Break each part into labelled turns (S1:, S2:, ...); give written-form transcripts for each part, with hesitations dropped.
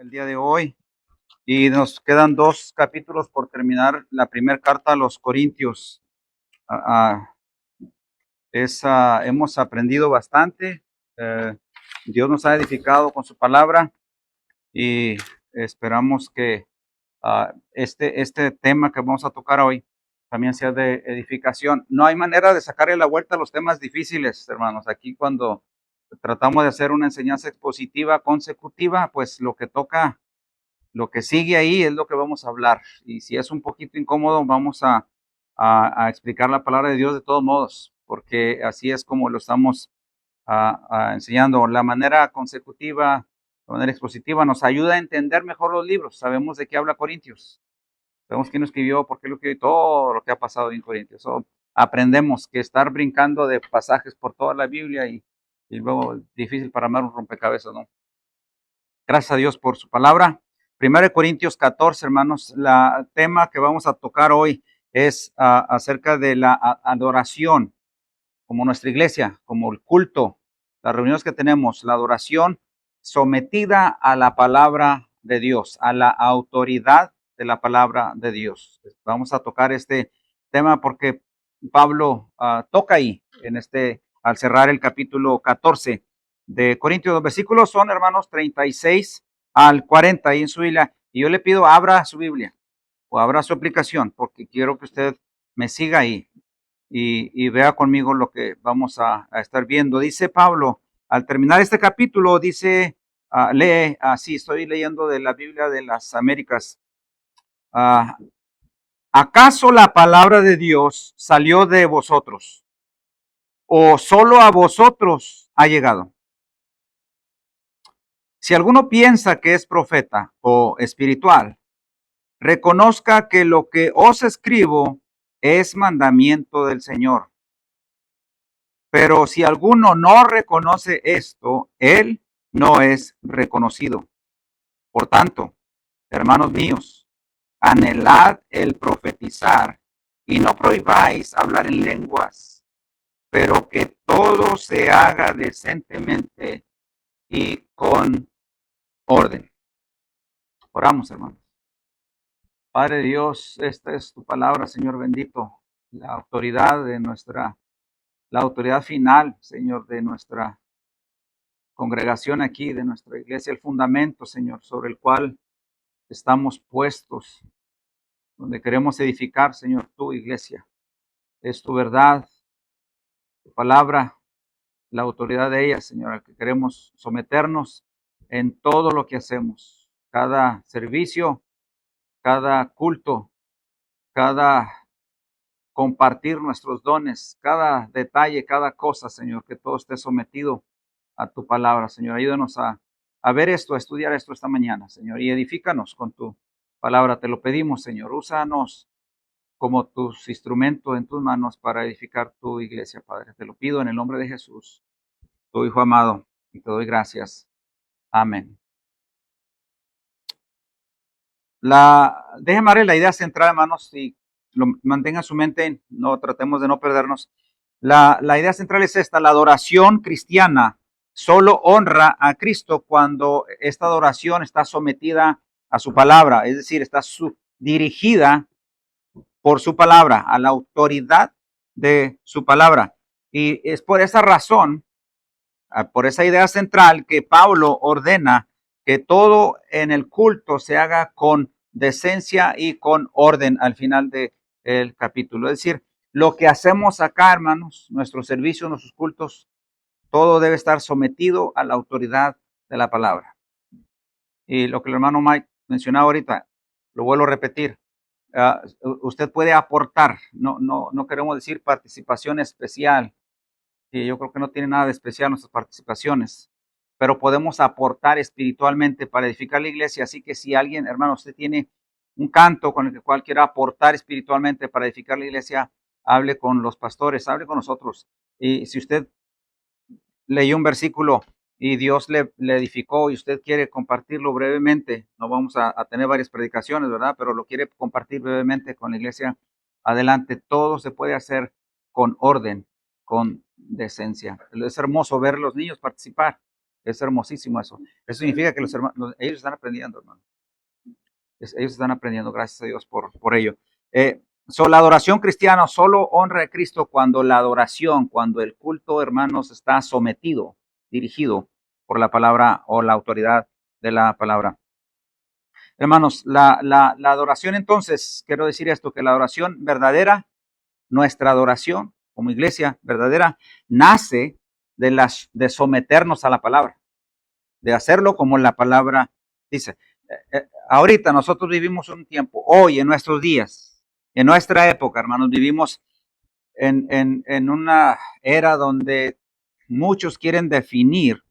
S1: el día de hoy y nos quedan dos capítulos por terminar la primera carta a los Corintios. Ah, ah, hemos aprendido bastante. eh, Dios nos ha edificado con su palabra y esperamos que este tema que vamos a tocar hoy también sea de edificación. No hay manera de sacarle la vuelta a los temas difíciles, hermanos. Aquí cuando tratamos de hacer una enseñanza expositiva consecutiva, pues lo que toca, lo que sigue ahí es lo que vamos a hablar. Y si es un poquito incómodo, vamos a explicar la palabra de Dios de todos modos, porque así es como lo estamos enseñando. La manera consecutiva, la manera expositiva nos ayuda a entender mejor los libros. Sabemos de qué habla Corintios. Sabemos quién lo escribió, por qué lo escribió y todo lo que ha pasado en Corintios. So, aprendemos que estar brincando de pasajes por toda la Biblia y luego difícil para armar un rompecabezas, ¿no? Gracias a Dios por su palabra. 1 Corintios 14, hermanos, el tema que vamos a tocar hoy es acerca de la adoración, como nuestra iglesia, como el culto, las reuniones que tenemos, la adoración sometida a la palabra de Dios, a la autoridad de la palabra de Dios. Vamos a tocar este tema porque Pablo toca ahí, al cerrar el capítulo 14 de Corintios. Los versículos son, hermanos, 36 al 40 ahí en su Biblia. Y yo le pido, abra su Biblia o abra su aplicación, porque quiero que usted me siga ahí y vea conmigo lo que vamos a estar viendo. Dice Pablo, al terminar este capítulo, dice, lee, así estoy leyendo de la Biblia de las Américas. ¿Acaso la palabra de Dios salió de vosotros o solo a vosotros ha llegado? Si alguno piensa que es profeta o espiritual, reconozca que lo que os escribo es mandamiento del Señor. Pero si alguno no reconoce esto, él no es reconocido. Por tanto, hermanos míos, anhelad el profetizar y no prohibáis hablar en lenguas, pero que todo se haga decentemente y con orden. Oramos, hermanos. Padre Dios, esta es tu palabra, Señor bendito, la autoridad la autoridad final, Señor, de nuestra congregación aquí, de nuestra iglesia, el fundamento, Señor, sobre el cual estamos puestos, donde queremos edificar, Señor, tu iglesia. Es tu verdad, tu palabra, la autoridad de ella, Señor, al que queremos someternos en todo lo que hacemos. Cada servicio, cada culto, cada compartir nuestros dones, cada detalle, cada cosa, Señor, que todo esté sometido a tu palabra, Señor. Ayúdanos a ver esto, a estudiar esto esta mañana, Señor, y edifícanos con tu palabra. Te lo pedimos, Señor. Úsanos como tus instrumentos en tus manos para edificar tu iglesia, Padre. Te lo pido en el nombre de Jesús, tu Hijo amado, y te doy gracias. Amén. Déjeme darle la idea central, hermanos, y lo mantenga en su mente, no tratemos de no perdernos. La idea central es esta: la adoración cristiana solo honra a Cristo cuando esta adoración está sometida a su palabra, es decir, está dirigida por su palabra, a la autoridad de su palabra. Y es por esa razón, por esa idea central, que Pablo ordena que todo en el culto se haga con decencia y con orden al final del capítulo. Es decir, lo que hacemos acá, hermanos, nuestros servicios, nuestros cultos, todo debe estar sometido a la autoridad de la palabra. Y lo que el hermano Mike mencionaba ahorita, lo vuelvo a repetir, usted puede aportar, no queremos decir participación especial, y yo creo que no tiene nada de especial nuestras participaciones, pero podemos aportar espiritualmente para edificar la iglesia. Así que si alguien, hermano, usted tiene un canto con el cual quiera aportar espiritualmente para edificar la iglesia, hable con los pastores, hable con nosotros. Y si usted leyó un versículo y Dios le edificó y usted quiere compartirlo brevemente, no vamos a tener varias predicaciones, ¿verdad? Pero lo quiere compartir brevemente con la iglesia, adelante. Todo se puede hacer con orden, con decencia. Es hermoso ver a los niños participar. Es hermosísimo eso. Eso significa que los hermanos, ellos están aprendiendo, hermano. Ellos están aprendiendo, gracias a Dios por ello. La adoración cristiana solo honra a Cristo cuando la adoración, cuando el culto, hermanos, está sometido, dirigido por la palabra o la autoridad de la palabra. Hermanos, la adoración entonces, quiero decir esto, que la adoración verdadera, nuestra adoración como iglesia verdadera, nace de someternos a la palabra, de hacerlo como la palabra dice. Ahorita nosotros vivimos un tiempo, hoy en nuestros días, en nuestra época, hermanos, vivimos en una era donde muchos quieren definir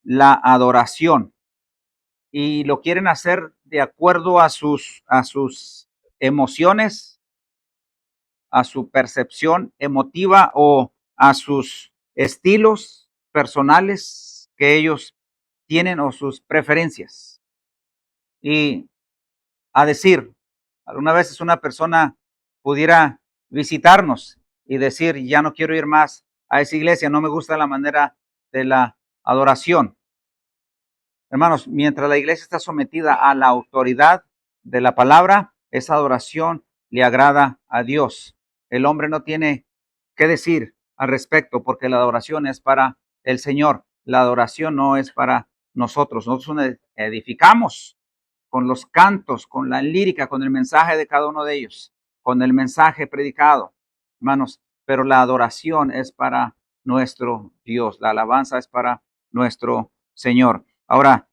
S1: la adoración y lo quieren hacer de acuerdo a sus emociones, a su percepción emotiva o a sus estilos personales que ellos tienen o sus preferencias. Y a decir, alguna vez una persona pudiera visitarnos y decir, ya no quiero ir más a esa iglesia, no me gusta la manera de la adoración. Hermanos, mientras la iglesia está sometida a la autoridad de la palabra, esa adoración le agrada a Dios. El hombre no tiene que decir al respecto porque la adoración es para el Señor. La adoración no es para nosotros. Nosotros edificamos con los cantos, con la lírica, con el mensaje de cada uno de ellos, con el mensaje predicado, hermanos, pero la adoración es para nuestro Dios, la alabanza es para nuestro Señor. Ahora,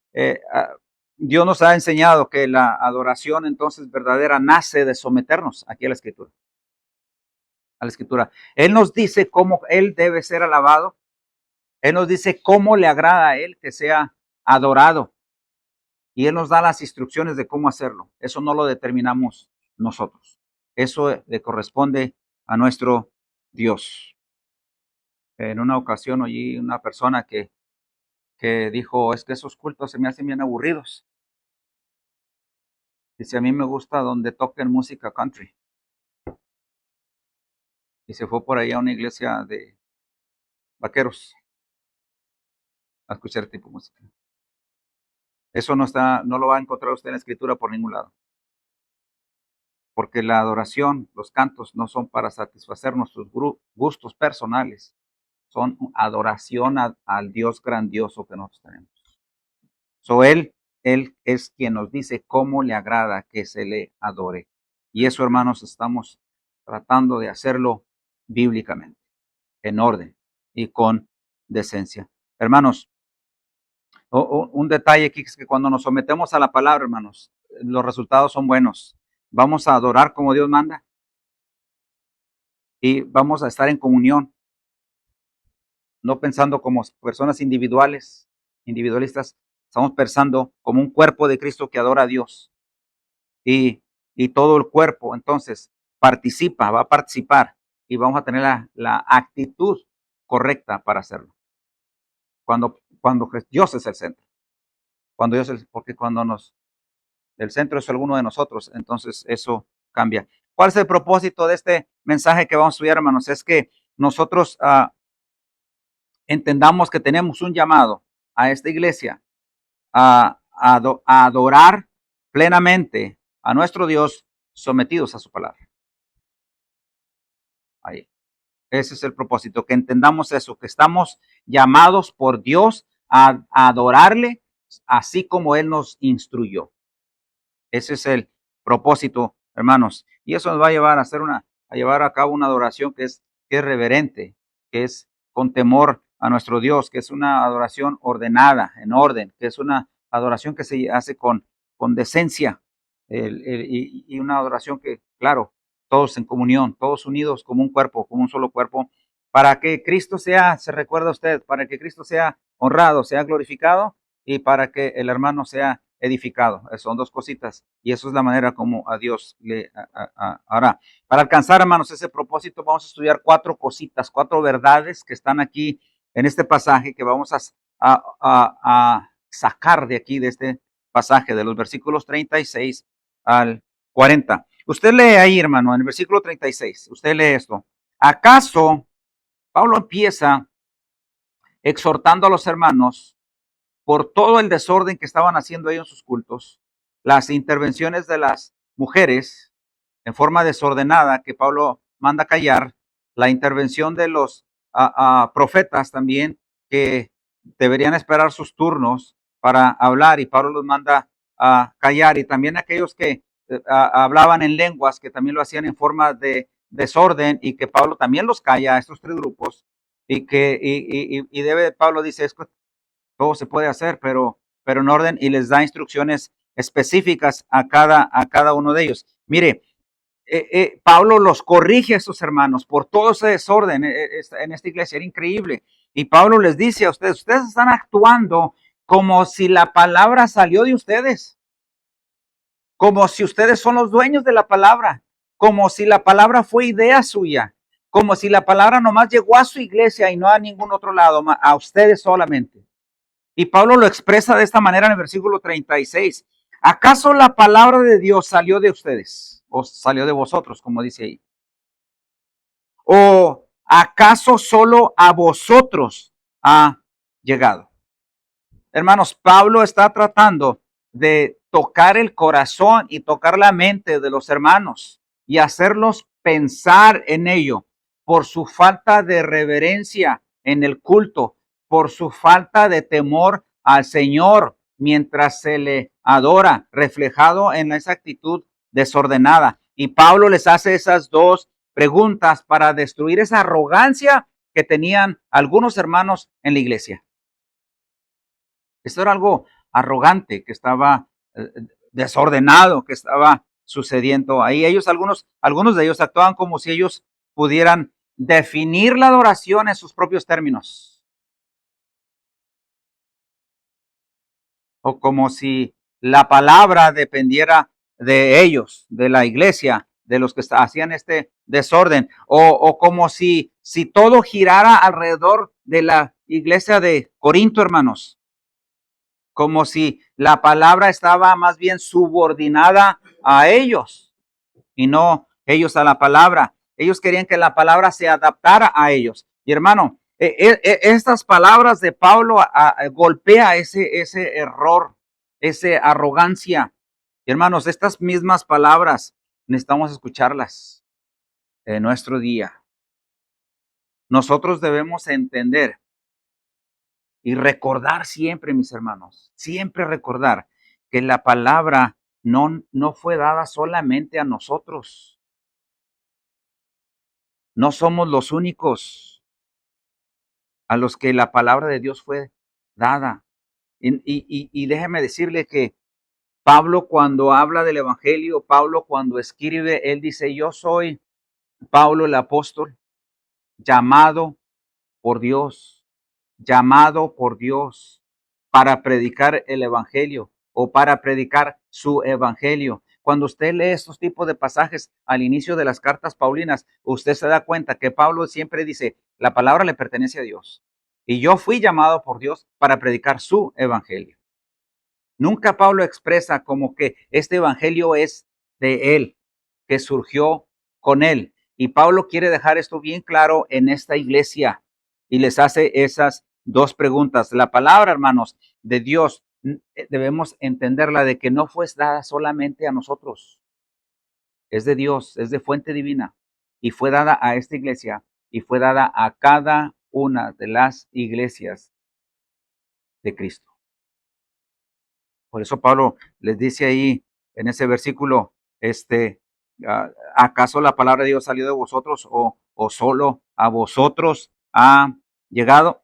S1: Dios nos ha enseñado que la adoración entonces verdadera nace de someternos aquí a la Escritura. A la Escritura. Él nos dice cómo Él debe ser alabado. Él nos dice cómo le agrada a Él que sea adorado. Y Él nos da las instrucciones de cómo hacerlo. Eso no lo determinamos nosotros. Eso le corresponde a nuestro Dios. En una ocasión oí una persona que dijo, es que esos cultos se me hacen bien aburridos. Dice, a mí me gusta donde toquen música country. Y se fue por ahí a una iglesia de vaqueros a escuchar tipo de música. Eso no lo va a encontrar usted en la Escritura por ningún lado. Porque la adoración, los cantos no son para satisfacer nuestros gustos personales, son adoración al Dios grandioso que nosotros tenemos. Él es quien nos dice cómo le agrada que se le adore. Y eso, hermanos, estamos tratando de hacerlo bíblicamente, en orden y con decencia. Hermanos, un detalle aquí es que cuando nos sometemos a la palabra, hermanos, los resultados son buenos. Vamos a adorar como Dios manda y vamos a estar en comunión, no pensando como personas individualistas, estamos pensando como un cuerpo de Cristo que adora a Dios. Y todo el cuerpo entonces va a participar y vamos a tener la actitud correcta para hacerlo. Cuando Dios es el centro. Porque cuando el centro es alguno de nosotros, entonces eso cambia. ¿Cuál es el propósito de este mensaje que vamos a estudiar, hermanos? Es que nosotros entendamos que tenemos un llamado a esta iglesia a adorar plenamente a nuestro Dios sometidos a su palabra. Ahí. Ese es el propósito, que entendamos eso, que estamos llamados por Dios a adorarle así como Él nos instruyó. Ese es el propósito, hermanos. Y eso nos va a llevar a llevar a cabo una adoración que es reverente, que es con temor a nuestro Dios, que es una adoración ordenada, en orden, que es una adoración que se hace con decencia, y una adoración que, claro, todos en comunión, todos unidos como un cuerpo, como un solo cuerpo, para que Cristo se recuerda usted, para que Cristo sea honrado, sea glorificado y para que el hermano sea edificado. Son dos cositas y eso es la manera como a Dios le hará. Para alcanzar, hermanos, ese propósito vamos a estudiar 4 cositas, 4 verdades que están aquí en este pasaje que vamos a sacar de aquí, de este pasaje, de los versículos 36 al 40. Usted lee ahí, hermano, en el versículo 36, usted lee esto. ¿Acaso Pablo empieza exhortando a los hermanos por todo el desorden que estaban haciendo ellos en sus cultos, las intervenciones de las mujeres en forma desordenada que Pablo manda callar, la intervención de los profetas también que deberían esperar sus turnos para hablar y Pablo los manda a callar, y también aquellos que hablaban en lenguas que también lo hacían en forma de desorden y que Pablo también los calla a estos tres grupos y que Pablo dice, es que todo se puede hacer, pero en orden, y les da instrucciones específicas a cada uno de ellos. Mire, Pablo los corrige a sus hermanos por todo ese desorden en esta iglesia, era increíble. Y Pablo les dice a ustedes, ustedes están actuando como si la palabra salió de ustedes, como si ustedes son los dueños de la palabra, como si la palabra fue idea suya, como si la palabra nomás llegó a su iglesia y no a ningún otro lado, a ustedes solamente. Y Pablo lo expresa de esta manera en el versículo 36. ¿Acaso la palabra de Dios salió de ustedes? ¿O salió de vosotros, como dice ahí? ¿O acaso solo a vosotros ha llegado? Hermanos, Pablo está tratando de tocar el corazón y tocar la mente de los hermanos y hacerlos pensar en ello por su falta de reverencia en el culto, por su falta de temor al Señor mientras se le adora, reflejado en esa actitud desordenada. Y Pablo les hace esas dos preguntas para destruir esa arrogancia que tenían algunos hermanos en la iglesia. Esto era algo arrogante que estaba desordenado, que estaba sucediendo ahí. Algunos de ellos actuaban como si ellos pudieran definir la adoración en sus propios términos. O como si la palabra dependiera de ellos, de la iglesia, de los que hacían este desorden, o como si todo girara alrededor de la iglesia de Corinto, hermanos, como si la palabra estaba más bien subordinada a ellos y no ellos a la palabra. Ellos querían que la palabra se adaptara a ellos. Y hermano, estas palabras de Pablo golpea ese error, esa arrogancia. Y hermanos, estas mismas palabras necesitamos escucharlas en nuestro día. Nosotros debemos entender y recordar siempre, mis hermanos, siempre recordar que la palabra no fue dada solamente a nosotros. No somos los únicos a los que la palabra de Dios fue dada. Y déjeme decirle que Pablo, cuando habla del evangelio, Pablo cuando escribe, él dice, yo soy Pablo el apóstol, llamado por Dios, para predicar el evangelio o para predicar su evangelio. Cuando usted lee estos tipos de pasajes al inicio de las cartas paulinas, usted se da cuenta que Pablo siempre dice, la palabra le pertenece a Dios. Y yo fui llamado por Dios para predicar su evangelio. Nunca Pablo expresa como que este evangelio es de él, que surgió con él. Y Pablo quiere dejar esto bien claro en esta iglesia y les hace esas dos preguntas. La palabra, hermanos, de Dios, debemos entenderla de que no fue dada solamente a nosotros. Es de Dios, es de fuente divina y fue dada a esta iglesia y fue dada a cada una de las iglesias de Cristo. Por eso Pablo les dice ahí en ese versículo, ¿acaso la palabra de Dios salió de vosotros o solo a vosotros ha llegado?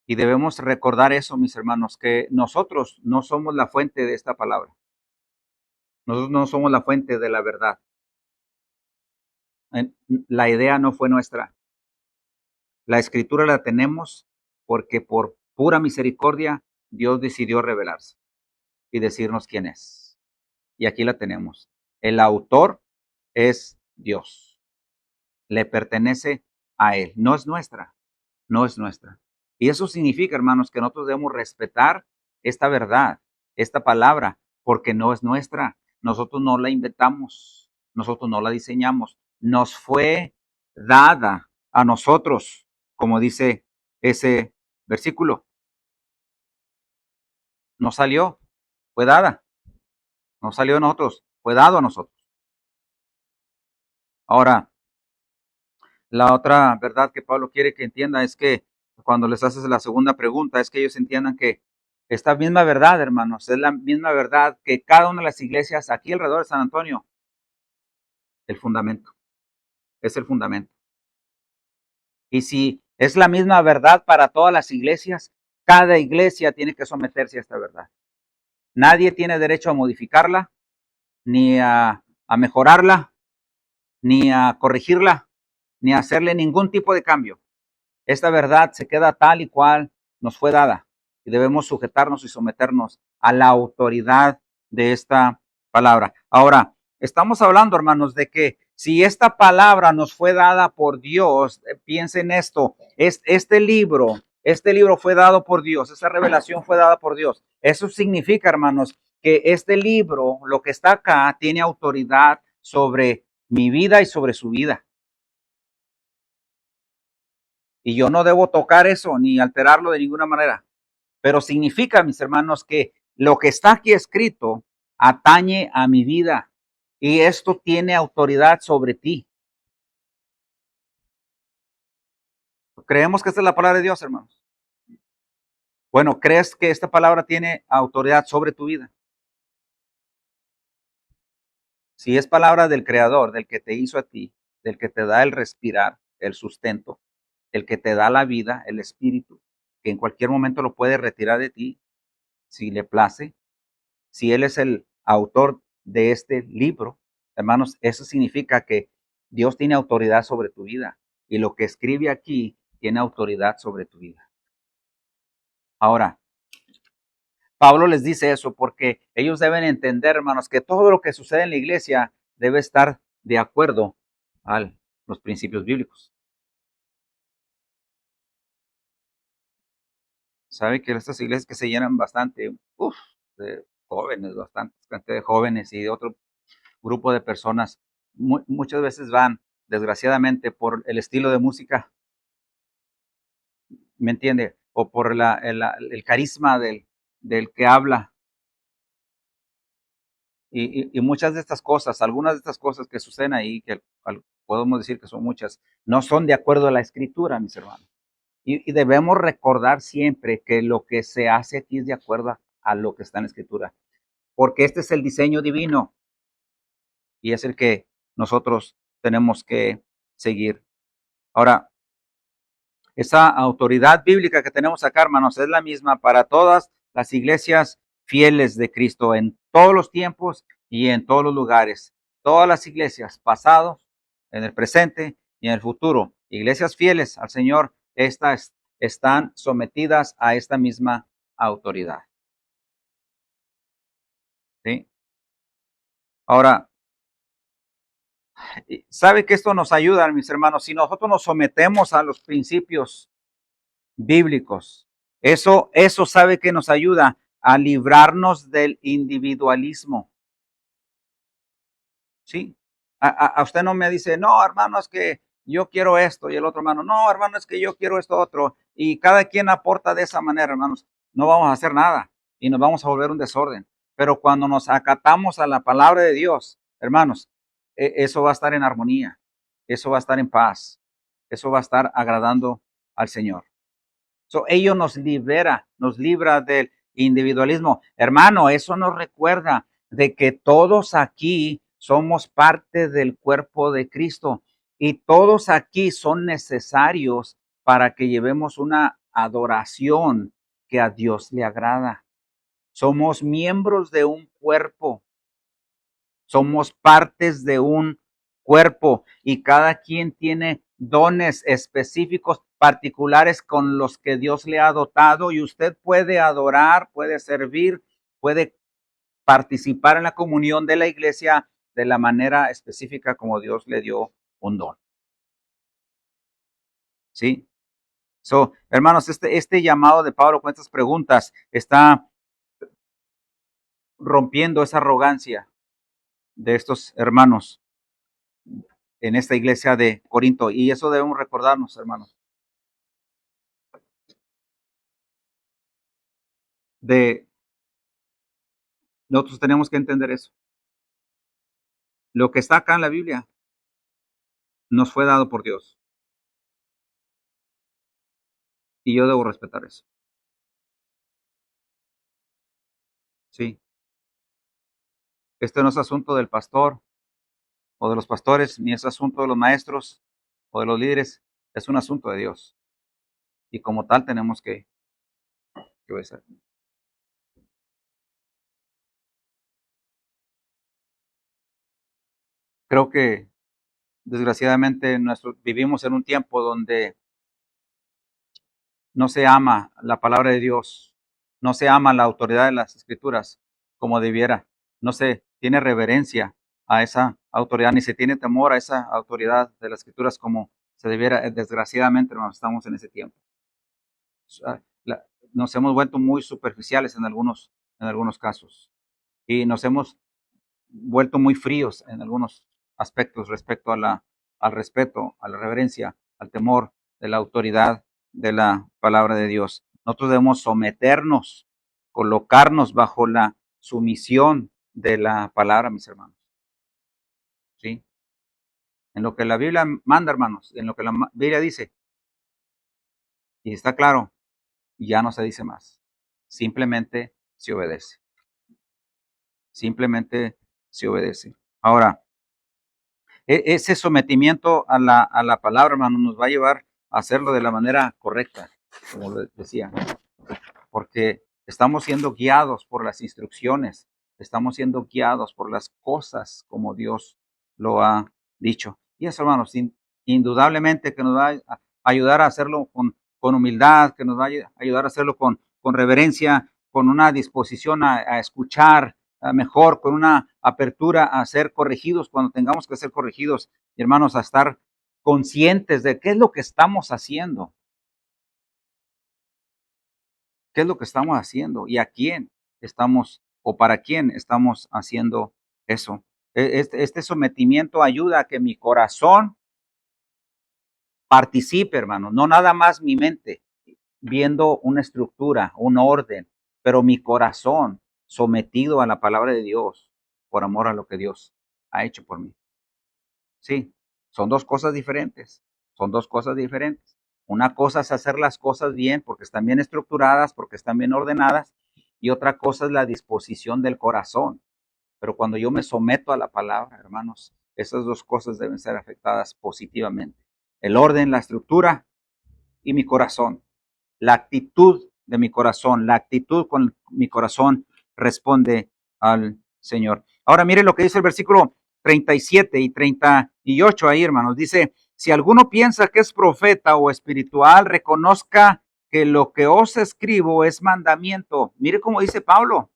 S1: Y debemos recordar eso, mis hermanos, que nosotros no somos la fuente de esta palabra. Nosotros no somos la fuente de la verdad. La idea no fue nuestra. La escritura la tenemos porque por pura misericordia Dios decidió revelarse y decirnos quién es. Y aquí la tenemos. El autor es Dios. Le pertenece a Él. No es nuestra. No es nuestra. Y eso significa, hermanos, que nosotros debemos respetar esta verdad, esta palabra, porque no es nuestra. Nosotros no la inventamos. Nosotros no la diseñamos. Nos fue dada a nosotros, como dice ese versículo. no salió, fue dada. No salió de nosotros, fue dado a nosotros. Ahora, la otra verdad que Pablo quiere que entienda es que cuando les haces la segunda pregunta, es que ellos entiendan que esta misma verdad, hermanos, es la misma verdad que cada una de las iglesias aquí alrededor de San Antonio, el fundamento, es el fundamento. Y si es la misma verdad para todas las iglesias, cada iglesia tiene que someterse a esta verdad. Nadie tiene derecho a modificarla, ni a mejorarla, ni a corregirla, ni a hacerle ningún tipo de cambio. Esta verdad se queda tal y cual nos fue dada y debemos sujetarnos y someternos a la autoridad de esta palabra. Ahora, estamos hablando, hermanos, de que si esta palabra nos fue dada por Dios, piensen esto, este libro fue dado por Dios, esa revelación fue dada por Dios. Eso significa, hermanos, que este libro, lo que está acá, tiene autoridad sobre mi vida y sobre su vida. Y yo no debo tocar eso ni alterarlo de ninguna manera. Pero significa, mis hermanos, que lo que está aquí escrito atañe a mi vida y esto tiene autoridad sobre ti. ¿Creemos que esta es la palabra de Dios, hermanos? Bueno, ¿crees que esta palabra tiene autoridad sobre tu vida? Si es palabra del Creador, del que te hizo a ti, del que te da el respirar, el sustento, el que te da la vida, el espíritu, que en cualquier momento lo puede retirar de ti, si le place, si Él es el autor de este libro, hermanos, eso significa que Dios tiene autoridad sobre tu vida y lo que escribe aquí tiene autoridad sobre tu vida. Ahora, Pablo les dice eso porque ellos deben entender, hermanos, que todo lo que sucede en la iglesia debe estar de acuerdo a los principios bíblicos. Sabe que estas iglesias que se llenan bastante, de jóvenes, bastante cantidad de jóvenes y de otro grupo de personas, muchas veces van, desgraciadamente, por el estilo de música, ¿me entiende? O por el carisma del que habla. Y muchas de estas cosas, algunas de estas cosas que suceden ahí, que podemos decir que son muchas, no son de acuerdo a la escritura, mis hermanos. Y debemos recordar siempre que lo que se hace aquí es de acuerdo a lo que está en la escritura, porque este es el diseño divino y es el que nosotros tenemos que seguir. Ahora, esa autoridad bíblica que tenemos acá, hermanos, es la misma para todas las iglesias fieles de Cristo en todos los tiempos y en todos los lugares. Todas las iglesias, pasados, en el presente y en el futuro, iglesias fieles al Señor, estas están sometidas a esta misma autoridad. ¿Sí? Ahora, ¿sabe que esto nos ayuda, mis hermanos? Si nosotros nos sometemos a los principios bíblicos. Eso sabe que nos ayuda a librarnos del individualismo. ¿Sí? A usted no me dice, no, hermano, es que yo quiero esto, y el otro hermano, no, hermano, es que yo quiero esto otro, y cada quien aporta de esa manera, hermanos, no vamos a hacer nada y nos vamos a volver un desorden. Pero cuando nos acatamos a la palabra de Dios, hermanos, eso va a estar en armonía, eso va a estar en paz, eso va a estar agradando al Señor. Ello nos libra del individualismo. Hermano, eso nos recuerda de que todos aquí somos parte del cuerpo de Cristo y todos aquí son necesarios para que llevemos una adoración que a Dios le agrada. Somos miembros de un cuerpo, somos partes de un cuerpo y cada quien tiene dones específicos particulares con los que Dios le ha dotado y usted puede adorar, puede servir, puede participar en la comunión de la iglesia de la manera específica como Dios le dio un don. ¿Sí? Hermanos, este llamado de Pablo con estas preguntas está rompiendo esa arrogancia de estos hermanos en esta iglesia de Corinto. Y eso debemos recordarnos, hermanos. De Nosotros tenemos que entender eso. Lo que está acá en la Biblia nos fue dado por Dios. Y yo debo respetar eso. Sí. Este no es asunto del pastor o de los pastores, ni es asunto de los maestros o de los líderes. Es un asunto de Dios. Y como tal tenemos que obedecer. Creo que desgraciadamente vivimos en un tiempo donde no se ama la palabra de Dios, no se ama la autoridad de las escrituras como debiera, no se tiene reverencia a esa autoridad, ni se tiene temor a esa autoridad de las escrituras como se debiera. Desgraciadamente, hermanos, estamos en ese tiempo. Nos hemos vuelto muy superficiales en algunos casos y nos hemos vuelto muy fríos en algunos aspectos respecto al respeto, a la reverencia, al temor de la autoridad de la palabra de Dios. Nosotros debemos someternos, colocarnos bajo la sumisión de la palabra, mis hermanos. ¿Sí? En lo que la Biblia manda, hermanos, en lo que la Biblia dice, y está claro, ya no se dice más. Simplemente se obedece. Simplemente se obedece. Ahora, ese sometimiento a la palabra, hermano, nos va a llevar a hacerlo de la manera correcta, como lo decía, porque estamos siendo guiados por las instrucciones, estamos siendo guiados por las cosas como Dios lo ha dicho. Y eso, hermanos, indudablemente que nos va a ayudar a hacerlo con humildad, que nos va a ayudar a hacerlo con reverencia, con una disposición a escuchar mejor, con una apertura a ser corregidos cuando tengamos que ser corregidos, y hermanos, a estar conscientes de qué es lo que estamos haciendo, qué es lo que estamos haciendo y a quién estamos o para quién estamos haciendo eso. Este sometimiento ayuda a que mi corazón participe, hermano, no nada más mi mente viendo una estructura, un orden, pero mi corazón sometido a la palabra de Dios por amor a lo que Dios ha hecho por mí. Sí, son dos cosas diferentes, son dos cosas diferentes. Una cosa es hacer las cosas bien porque están bien estructuradas, porque están bien ordenadas, y otra cosa es la disposición del corazón. Pero cuando yo me someto a la palabra, hermanos, esas dos cosas deben ser afectadas positivamente. El orden, la estructura y mi corazón. La actitud de mi corazón, la actitud con mi corazón responde al Señor. Ahora mire lo que dice el versículo 37 y 38 ahí, hermanos. Dice, si alguno piensa que es profeta o espiritual, reconozca que lo que os escribo es mandamiento. Mire cómo dice Pablo,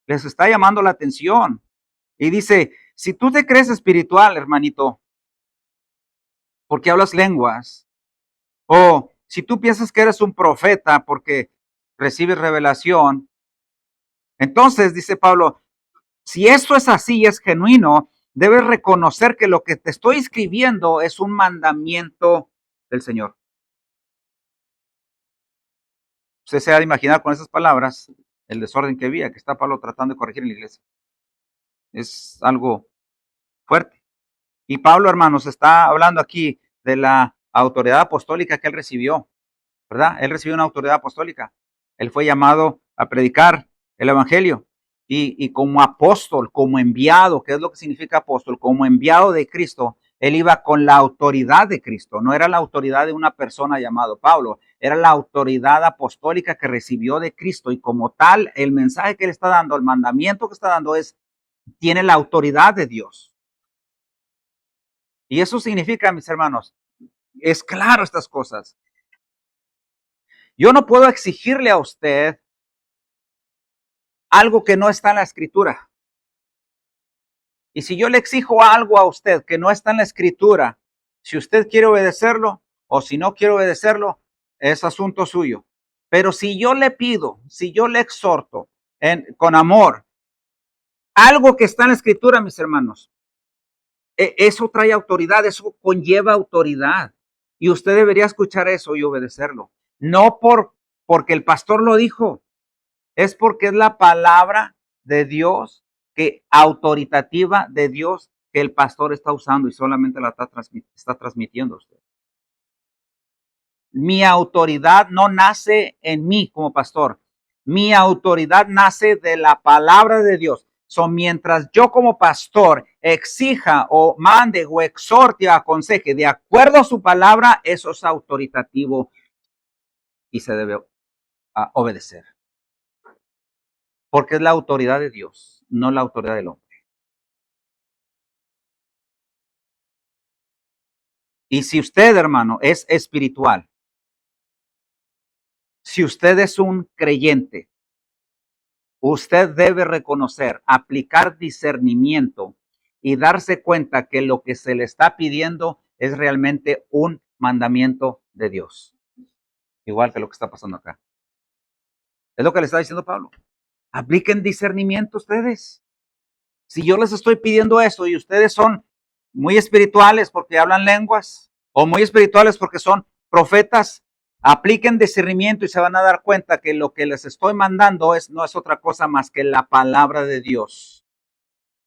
S1: les está llamando la atención. Y dice, si tú te crees espiritual, hermanito, porque hablas lenguas, o si tú piensas que eres un profeta porque recibes revelación, entonces, dice Pablo, si eso es así, es genuino, debes reconocer que lo que te estoy escribiendo es un mandamiento del Señor. Usted se ha de imaginar con esas palabras el desorden que había, que está Pablo tratando de corregir en la iglesia. Es algo fuerte. Y Pablo, hermanos, está hablando aquí de la autoridad apostólica que él recibió, ¿verdad? Él recibió una autoridad apostólica. Él fue llamado a predicar el evangelio. Y como apóstol, como enviado, ¿qué es lo que significa apóstol? Como enviado de Cristo, él iba con la autoridad de Cristo. No era la autoridad de una persona llamado Pablo, era la autoridad apostólica que recibió de Cristo. Y como tal, el mensaje que él está dando, el mandamiento que está dando tiene la autoridad de Dios. Y eso significa, mis hermanos, es claro estas cosas. Yo no puedo exigirle a usted algo que no está en la escritura. Y si yo le exijo algo a usted que no está en la escritura, si usted quiere obedecerlo o si no quiere obedecerlo, es asunto suyo. Pero si yo le pido, si yo le exhorto con amor, algo que está en la escritura, mis hermanos, eso trae autoridad, eso conlleva autoridad. Y usted debería escuchar eso y obedecerlo. No porque el pastor lo dijo, es porque es la palabra de Dios, que autoritativa de Dios, que el pastor está usando y solamente la está transmitiendo a usted. Mi autoridad no nace en mí como pastor. Mi autoridad nace de la palabra de Dios. Mientras yo como pastor exija o mande o exhorte o aconseje de acuerdo a su palabra, eso es autoritativo y se debe obedecer. Porque es la autoridad de Dios, no la autoridad del hombre. Y si usted, hermano, es espiritual, si usted es un creyente, usted debe reconocer, aplicar discernimiento y darse cuenta que lo que se le está pidiendo es realmente un mandamiento de Dios. Igual que lo que está pasando acá. Es lo que le está diciendo Pablo. Apliquen discernimiento ustedes. Si yo les estoy pidiendo eso y ustedes son muy espirituales porque hablan lenguas o muy espirituales porque son profetas, apliquen discernimiento y se van a dar cuenta que lo que les estoy mandando no es otra cosa más que la palabra de Dios.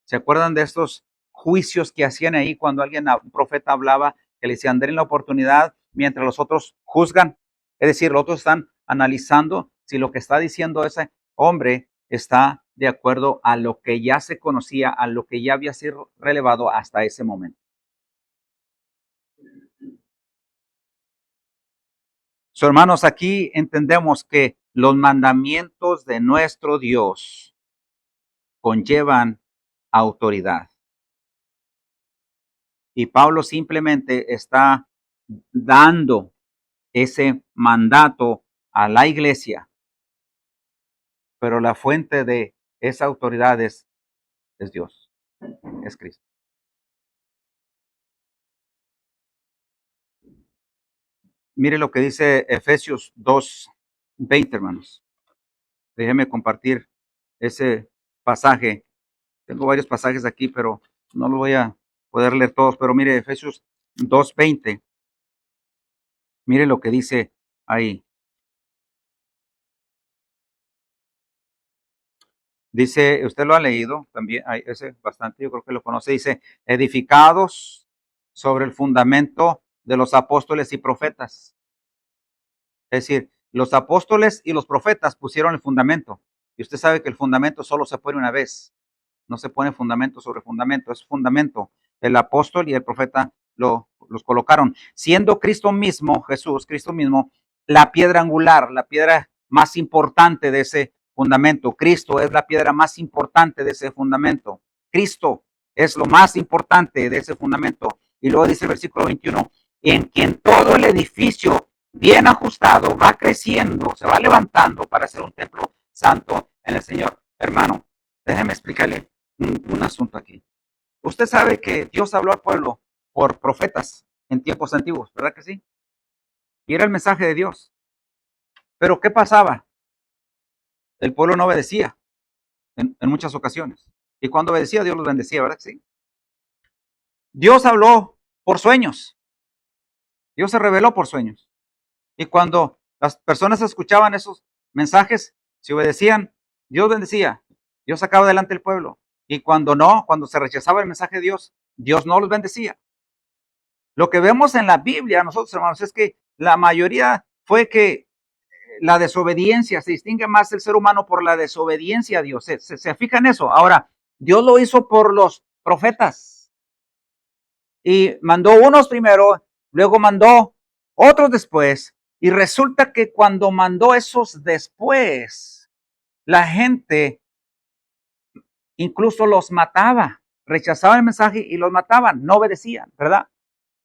S1: ¿Se acuerdan de estos juicios que hacían ahí cuando un profeta hablaba, que le decían, den la oportunidad mientras los otros juzgan? Es decir, los otros están analizando si lo que está diciendo ese hombre está de acuerdo a lo que ya se conocía, a lo que ya había sido relevado hasta ese momento. Hermanos, aquí entendemos que los mandamientos de nuestro Dios conllevan autoridad. Y Pablo simplemente está dando ese mandato a la iglesia, pero la fuente de esa autoridad es Dios, es Cristo. Mire lo que dice Efesios 2:20, hermanos. Déjenme compartir ese pasaje. Tengo varios pasajes aquí, pero no lo voy a poder leer todos. Pero mire, Efesios 2:20. Mire lo que dice ahí. Dice, usted lo ha leído también, ese bastante, yo creo que lo conoce. Dice, edificados sobre el fundamento de los apóstoles y profetas. Es decir, los apóstoles y los profetas pusieron el fundamento. Y usted sabe que el fundamento solo se pone una vez. No se pone fundamento sobre fundamento, es fundamento. El apóstol y el profeta los colocaron. Siendo Cristo mismo, Jesús, Cristo mismo, la piedra angular, la piedra más importante de ese fundamento. Cristo es la piedra más importante de ese fundamento. Cristo es lo más importante de ese fundamento. Y luego dice el versículo 21, en quien todo el edificio bien ajustado va creciendo, se va levantando para ser un templo santo en el Señor. Hermano, déjeme explicarle un asunto aquí. Usted sabe que Dios habló al pueblo por profetas en tiempos antiguos, ¿verdad que sí? Y era el mensaje de Dios. Pero ¿qué pasaba? El pueblo no obedecía en muchas ocasiones. Y cuando obedecía, Dios los bendecía, ¿verdad que sí? Dios habló por sueños. Dios se reveló por sueños. Y cuando las personas escuchaban esos mensajes, si obedecían, Dios bendecía. Dios sacaba adelante el pueblo. Y cuando no, cuando se rechazaba el mensaje de Dios, Dios no los bendecía. Lo que vemos en la Biblia, nosotros hermanos, es que la mayoría fue que la desobediencia, se distingue más el ser humano por la desobediencia a Dios. Se fijan en eso. Ahora, Dios lo hizo por los profetas. Y mandó unos primero, luego mandó otros después. Y resulta que cuando mandó esos después, la gente incluso los mataba, rechazaban el mensaje y los mataban, no obedecían, ¿verdad?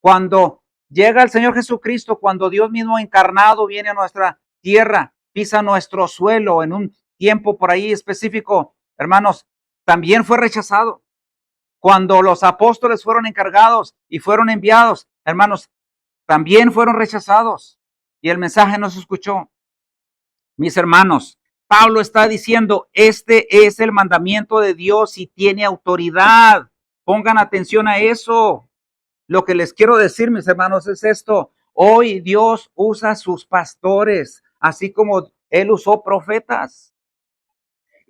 S1: Cuando llega el Señor Jesucristo, cuando Dios mismo encarnado viene a nuestra tierra, pisa nuestro suelo en un tiempo por ahí específico, hermanos, también fue rechazado. Cuando los apóstoles fueron encargados y fueron enviados, hermanos, también fueron rechazados y el mensaje no se escuchó. Mis hermanos, Pablo está diciendo, este es el mandamiento de Dios y tiene autoridad. Pongan atención a eso. Lo que les quiero decir, mis hermanos, es esto. Hoy Dios usa sus pastores, así como Él usó profetas.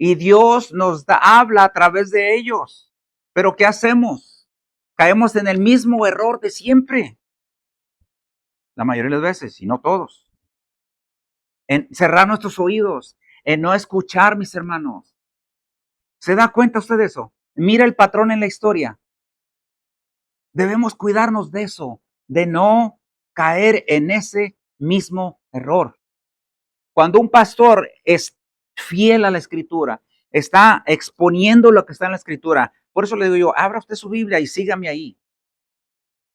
S1: Y Dios habla a través de ellos. Pero ¿qué hacemos? Caemos en el mismo error de siempre. La mayoría de las veces, y no todos. En cerrar nuestros oídos, en no escuchar, mis hermanos. ¿Se da cuenta usted de eso? Mira el patrón en la historia. Debemos cuidarnos de eso, de no caer en ese mismo error. Cuando un pastor es fiel a la Escritura, está exponiendo lo que está en la Escritura, por eso le digo yo, abra usted su Biblia y sígame ahí.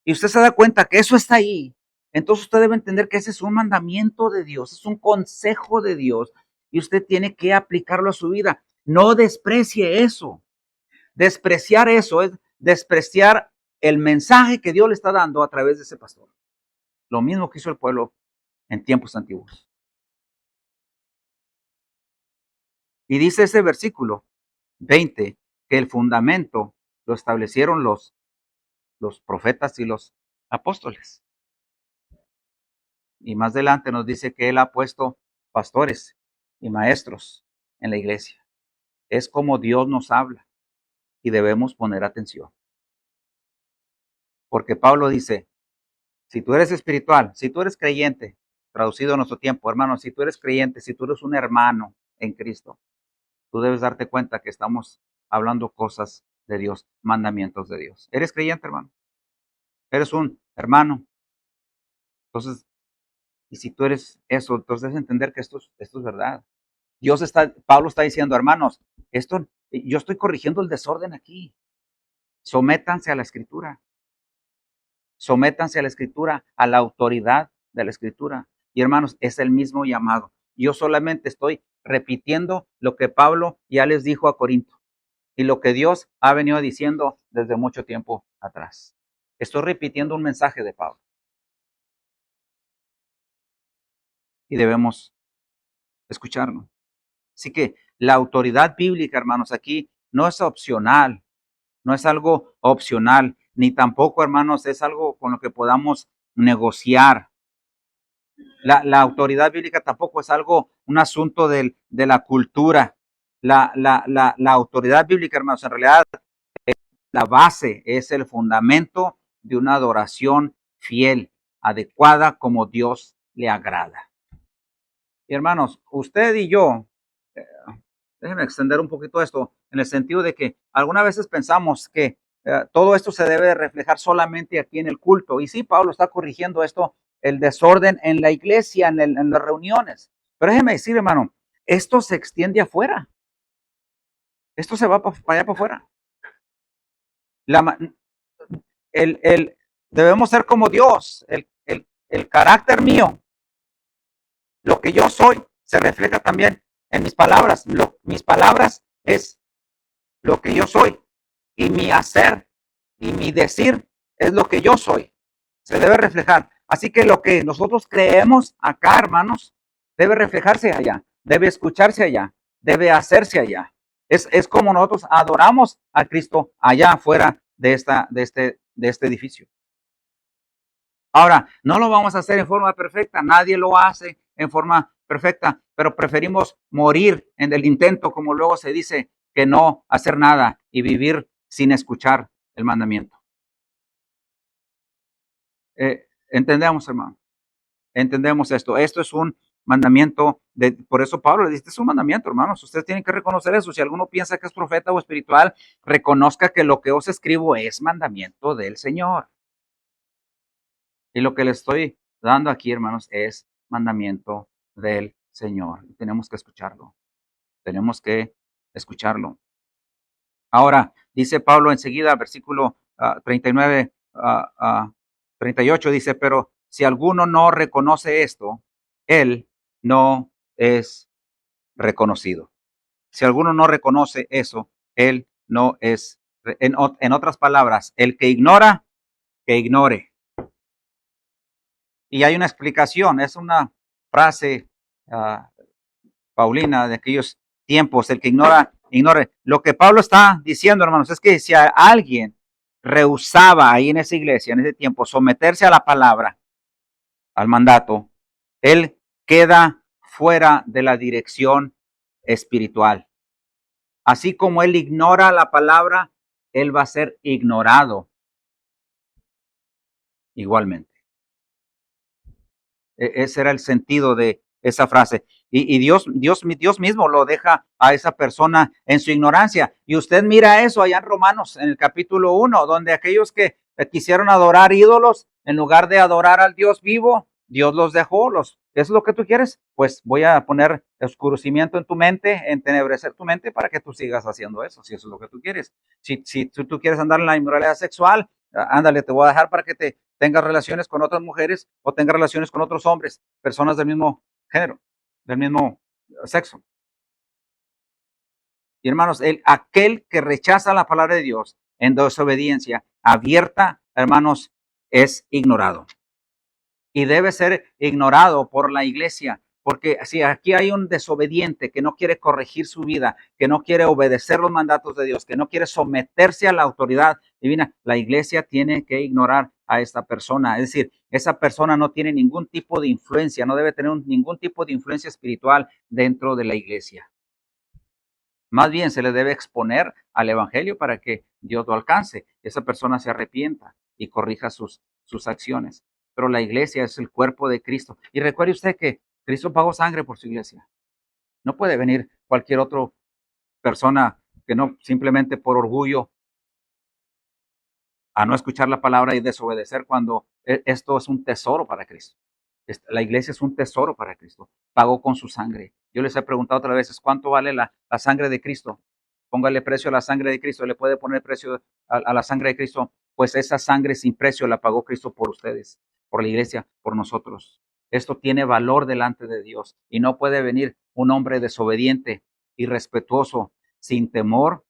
S1: Y usted se da cuenta que eso está ahí. Entonces usted debe entender que ese es un mandamiento de Dios, es un consejo de Dios y usted tiene que aplicarlo a su vida. No desprecie eso. Despreciar eso es despreciar el mensaje que Dios le está dando a través de ese pastor. Lo mismo que hizo el pueblo en tiempos antiguos. Y dice ese versículo 20 que el fundamento lo establecieron los profetas y los apóstoles. Y más adelante nos dice que Él ha puesto pastores y maestros en la iglesia. Es como Dios nos habla y debemos poner atención. Porque Pablo dice, si tú eres espiritual, si tú eres creyente, traducido en nuestro tiempo, hermano, si tú eres creyente, si tú eres un hermano en Cristo, tú debes darte cuenta que estamos hablando cosas de Dios, mandamientos de Dios. ¿Eres creyente, hermano? ¿Eres un hermano? Entonces, y si tú eres eso, entonces debes entender que esto es verdad. Pablo está diciendo, hermanos, yo estoy corrigiendo el desorden aquí. Sométanse a la Escritura. Sométanse a la Escritura, a la autoridad de la Escritura. Y hermanos, es el mismo llamado. Yo solamente estoy repitiendo lo que Pablo ya les dijo a Corinto y lo que Dios ha venido diciendo desde mucho tiempo atrás. Estoy repitiendo un mensaje de Pablo. Y debemos escucharlo. Así que la autoridad bíblica, hermanos, aquí no es opcional, no es algo opcional, ni tampoco, hermanos, es algo con lo que podamos negociar. La autoridad bíblica tampoco es algo, un asunto de la cultura. La autoridad bíblica, hermanos, en realidad la base, es el fundamento de una adoración fiel, adecuada, como Dios le agrada. Y hermanos, usted y yo, eh, déjenme extender un poquito esto, en el sentido de que algunas veces pensamos que todo esto se debe reflejar solamente aquí en el culto. Y sí, Pablo está corrigiendo esto, el desorden en la iglesia, en las reuniones. Pero déjeme decir, hermano, esto se extiende afuera. Esto se va para allá para afuera. Debemos ser como Dios. El carácter mío, lo que yo soy, se refleja también en mis palabras. Mis palabras es lo que yo soy. Y mi hacer y mi decir es lo que yo soy. Se debe reflejar. Así que lo que nosotros creemos acá, hermanos, debe reflejarse allá, debe escucharse allá, debe hacerse allá. Es como nosotros adoramos a Cristo allá afuera de este edificio. Ahora, no lo vamos a hacer en forma perfecta, nadie lo hace en forma perfecta, pero preferimos morir en el intento, como luego se dice, que no hacer nada y vivir sin escuchar el mandamiento. Entendemos, hermano, entendemos esto. Esto es un mandamiento, por eso Pablo le dice, es un mandamiento, hermanos. Ustedes tienen que reconocer eso. Si alguno piensa que es profeta o espiritual, reconozca que lo que os escribo es mandamiento del Señor. Y lo que le estoy dando aquí, hermanos, es mandamiento del Señor. Tenemos que escucharlo. Tenemos que escucharlo. Ahora, dice Pablo enseguida, versículo 39, 38, dice, pero si alguno no reconoce esto, él no es reconocido. Si alguno no reconoce eso, él no es, en otras palabras, el que ignora, que ignore. Y hay una explicación, es una frase paulina de aquellos tiempos, el que ignora, ignore. Lo que Pablo está diciendo, hermanos, es que si alguien rehusaba ahí en esa iglesia, en ese tiempo, someterse a la palabra, al mandato, él queda fuera de la dirección espiritual. Así como él ignora la palabra, él va a ser ignorado igualmente. Ese era el sentido de esa frase. Y Dios mismo lo deja a esa persona en su ignorancia. Y usted mira eso allá en Romanos, en el capítulo 1, donde aquellos que quisieron adorar ídolos, en lugar de adorar al Dios vivo, Dios los dejó. ¿Es lo que tú quieres? Pues voy a poner oscurecimiento en tu mente, entenebrecer tu mente para que tú sigas haciendo eso, si eso es lo que tú quieres. Si tú quieres andar en la inmoralidad sexual, ándale, te voy a dejar para que te tengas relaciones con otras mujeres o tengas relaciones con otros hombres, personas del mismo género, del mismo sexo. Y hermanos, aquel que rechaza la palabra de Dios en desobediencia abierta, hermanos, es ignorado. Y debe ser ignorado por la iglesia, porque si aquí hay un desobediente que no quiere corregir su vida, que no quiere obedecer los mandatos de Dios, que no quiere someterse a la autoridad divina, la iglesia tiene que ignorar a esta persona. Es decir, esa persona no tiene ningún tipo de influencia, no debe tener ningún tipo de influencia espiritual dentro de la iglesia. Más bien se le debe exponer al evangelio para que Dios lo alcance, esa persona se arrepienta y corrija sus acciones. Pero la iglesia es el cuerpo de Cristo. Y recuerde usted que Cristo pagó sangre por su iglesia. No puede venir cualquier otra persona que no simplemente por orgullo a no escuchar la palabra y desobedecer cuando esto es un tesoro para Cristo. La iglesia es un tesoro para Cristo. Pagó con su sangre. Yo les he preguntado otras veces, ¿cuánto vale la sangre de Cristo? Póngale precio a la sangre de Cristo. ¿Le puede poner precio a la sangre de Cristo? Pues esa sangre sin precio la pagó Cristo por ustedes, por la iglesia, por nosotros. Esto tiene valor delante de Dios y no puede venir un hombre desobediente, irrespetuoso, sin temor.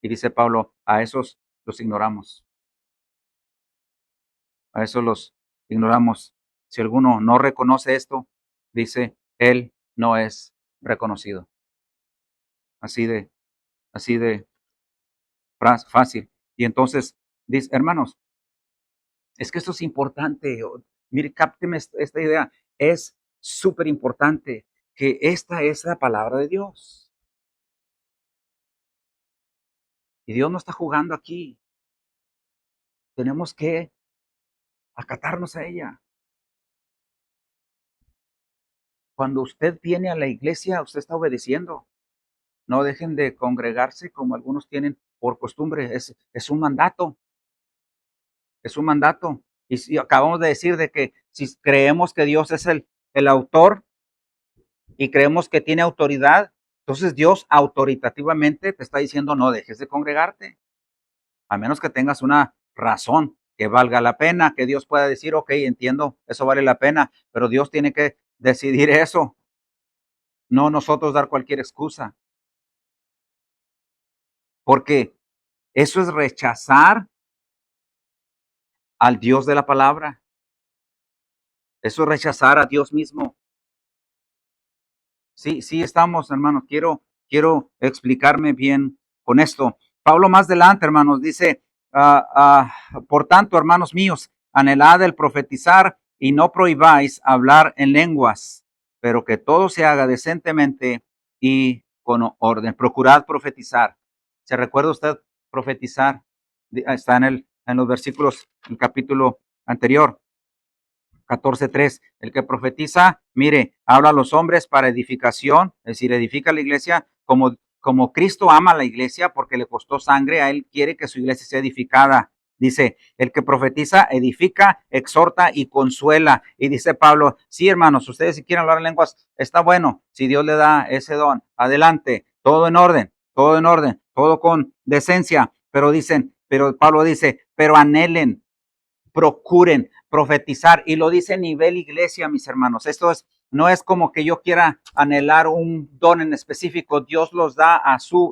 S1: Y dice Pablo, a esos los ignoramos. A esos los ignoramos. Si alguno no reconoce esto, dice, él no es reconocido. Así de fácil. Y entonces, dice, hermanos, es que esto es importante. Mire, cápteme esta idea. Es súper importante que esta es la palabra de Dios. Y Dios no está jugando aquí. Tenemos que acatarnos a ella. Cuando usted viene a la iglesia, usted está obedeciendo. No dejen de congregarse como algunos tienen por costumbre. Es un mandato. Es un mandato. Y si acabamos de decir de que si creemos que Dios es el autor y creemos que tiene autoridad, entonces Dios autoritativamente te está diciendo no dejes de congregarte. A menos que tengas una razón que valga la pena, que Dios pueda decir, ok, entiendo, eso vale la pena, pero Dios tiene que decidir eso. No nosotros dar cualquier excusa. Porque eso es rechazar al Dios de la palabra. Eso es rechazar a Dios mismo. Sí estamos, hermanos. Quiero explicarme bien con esto. Pablo más adelante, hermanos, dice, por tanto, hermanos míos, anhelad el profetizar y no prohibáis hablar en lenguas, pero que todo se haga decentemente y con orden. Procurad profetizar. ¿Se recuerda usted profetizar? Está en los versículos, el capítulo anterior. 14:3, el que profetiza, mire, habla a los hombres para edificación, es decir, edifica la iglesia como Cristo ama a la iglesia porque le costó sangre, a él quiere que su iglesia sea edificada. Dice, el que profetiza, edifica, exhorta y consuela. Y dice Pablo, sí, hermanos, ustedes si quieren hablar en lenguas, está bueno, si Dios le da ese don, adelante, todo en orden, todo con decencia. Pero Pablo dice, pero anhelen, procuren profetizar, y lo dice a nivel iglesia, mis hermanos. No es como que yo quiera anhelar un don en específico. Dios los da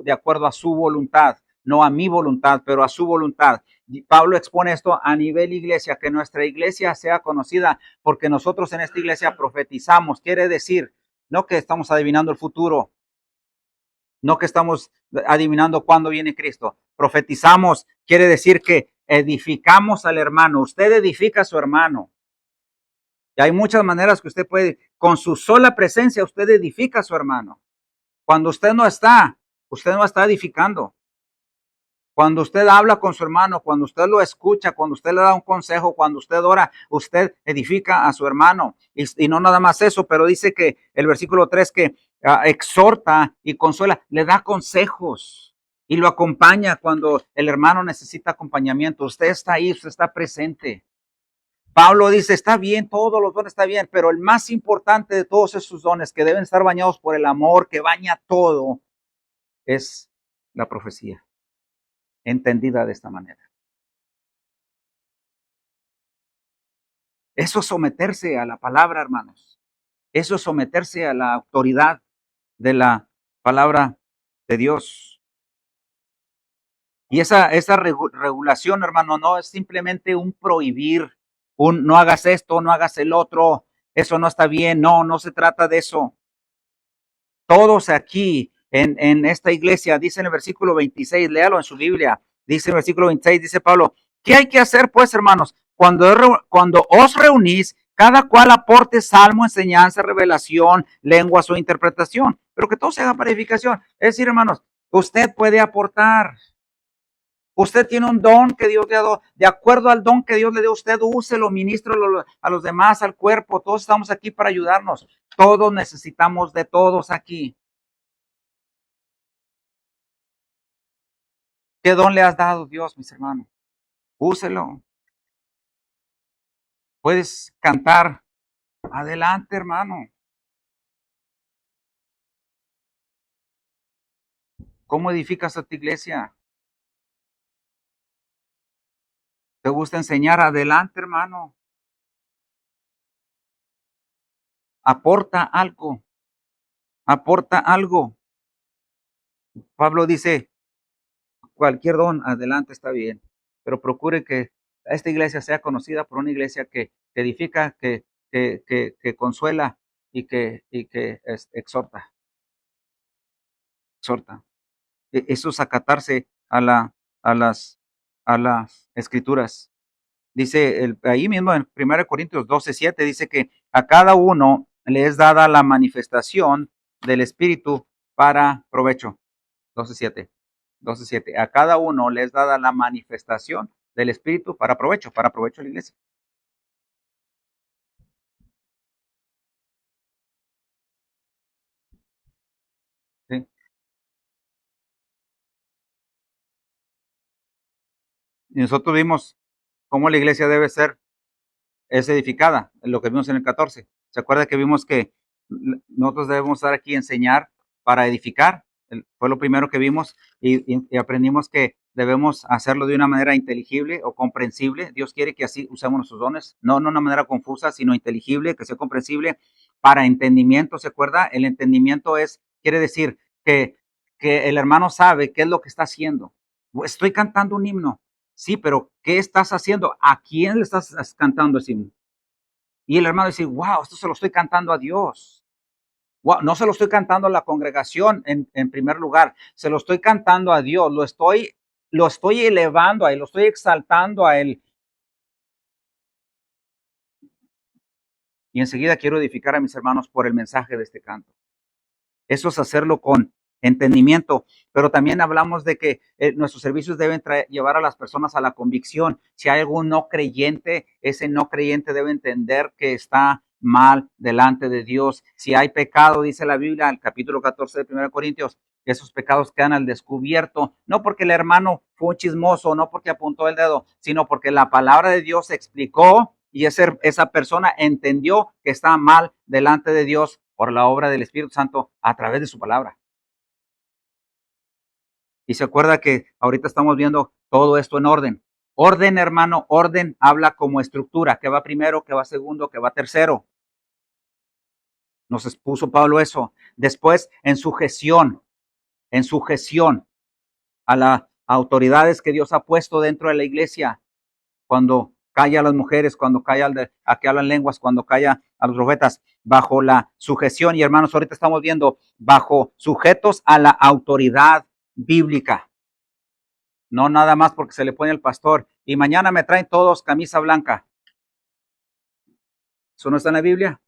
S1: de acuerdo a su voluntad, no a mi voluntad, pero a su voluntad. Y Pablo expone esto a nivel iglesia, que nuestra iglesia sea conocida, porque nosotros en esta iglesia profetizamos. Quiere decir, no que estamos adivinando el futuro, no que estamos adivinando cuándo viene Cristo. Profetizamos, quiere decir que edificamos al hermano. Usted edifica a su hermano. Y hay muchas maneras que usted puede, con su sola presencia, usted edifica a su hermano. Cuando usted no está, usted no está edificando. Cuando usted habla con su hermano, cuando usted lo escucha, cuando usted le da un consejo, cuando usted ora, usted edifica a su hermano. Y no nada más eso, pero dice que el versículo 3 que exhorta y consuela, le da consejos y lo acompaña cuando el hermano necesita acompañamiento. Usted está ahí, usted está presente. Pablo dice, está bien, todos los dones está bien, pero el más importante de todos esos dones que deben estar bañados por el amor que baña todo es la profecía, entendida de esta manera. Eso es someterse a la palabra, hermanos. Eso es someterse a la autoridad de la palabra de Dios. Y esa regulación, hermano, no es simplemente un prohibir, un no hagas esto, no hagas el otro, eso no está bien. No, no se trata de eso. Todos aquí en esta iglesia, dice en el versículo 26, léalo en su Biblia, dice en el versículo 26, dice Pablo, ¿qué hay que hacer pues, hermanos? Cuando os reunís, cada cual aporte salmo, enseñanza, revelación, lenguas o interpretación, pero que todo se haga para edificación. Es decir, hermanos, usted puede aportar. Usted tiene un don que Dios le ha dado. De acuerdo al don que Dios le dio a usted, úselo, ministro a los demás, al cuerpo. Todos estamos aquí para ayudarnos. Todos necesitamos de todos aquí. ¿Qué don le has dado, Dios, mis hermanos? Úselo. Puedes cantar. Adelante, hermano. ¿Cómo edificas a tu iglesia? ¿Te gusta enseñar? Adelante, hermano. Aporta algo. Aporta algo. Pablo dice, cualquier don, adelante, está bien. Pero procure que esta iglesia sea conocida por una iglesia que edifica, que consuela y que exhorta. Exhorta. Eso es acatarse a las escrituras. Dice ahí mismo en 1 Corintios 12:7 dice que a cada uno le es dada la manifestación del Espíritu para provecho. 12:7. 12:7. A cada uno le es dada la manifestación del Espíritu para provecho de la iglesia. ¿Sí? Y nosotros vimos cómo la iglesia debe ser es edificada, lo que vimos en el 14. ¿Se acuerda que vimos que nosotros debemos estar aquí y enseñar para edificar? Fue lo primero que vimos y aprendimos que debemos hacerlo de una manera inteligible o comprensible. Dios quiere que así usemos nuestros dones, no de una manera confusa, sino inteligible, que sea comprensible para entendimiento. ¿Se acuerda? El entendimiento quiere decir que el hermano sabe qué es lo que está haciendo. Estoy cantando un himno. Sí, pero ¿qué estás haciendo? ¿A quién le estás cantando ese himno? Y el hermano dice, wow, esto se lo estoy cantando a Dios. Wow, no se lo estoy cantando a la congregación en primer lugar, se lo estoy cantando a Dios, lo estoy elevando a Él, lo estoy exaltando a Él. Y enseguida quiero edificar a mis hermanos por el mensaje de este canto. Eso es hacerlo con entendimiento, pero también hablamos de que nuestros servicios deben llevar a las personas a la convicción. Si hay algún no creyente, ese no creyente debe entender que está mal delante de Dios. Si hay pecado, dice la Biblia, el capítulo 14 de 1 Corintios, esos pecados quedan al descubierto, no porque el hermano fue un chismoso, no porque apuntó el dedo, sino porque la palabra de Dios explicó y esa persona entendió que está mal delante de Dios por la obra del Espíritu Santo a través de su palabra. Y se acuerda que ahorita estamos viendo todo esto en orden. Orden, hermano, orden habla como estructura, que va primero, que va segundo, que va tercero. Nos expuso Pablo eso. Después, en sujeción a las autoridades que Dios ha puesto dentro de la iglesia, cuando calla a las mujeres, cuando calla a que hablan lenguas, cuando calla a los profetas, bajo la sujeción. Y hermanos, ahorita estamos viendo bajo sujetos a la autoridad bíblica. No nada más porque se le pone el pastor y mañana me traen todos camisa blanca. Eso no está en la Biblia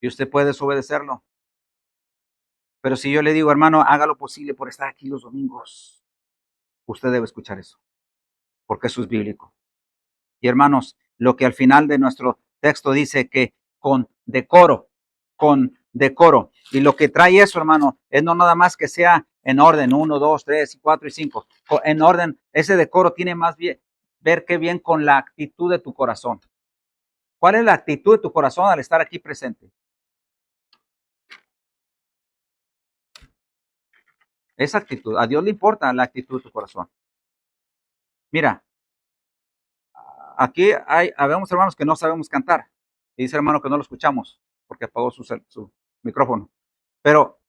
S1: y usted puede desobedecerlo. Pero si yo le digo, hermano, haga lo posible por estar aquí los domingos, usted debe escuchar eso, porque eso es bíblico. Y hermanos, lo que al final de nuestro texto dice que con decoro, con decoro. Y lo que trae eso, hermano, es no nada más que sea en orden, 1, 2, 3, 4 y 5. En orden, ese decoro tiene más bien ver que bien con la actitud de tu corazón. ¿Cuál es la actitud de tu corazón al estar aquí presente? Esa actitud, a Dios le importa la actitud de tu corazón. Mira, aquí habemos hermanos que no sabemos cantar. Y dice hermano que no lo escuchamos porque apagó su micrófono. Pero,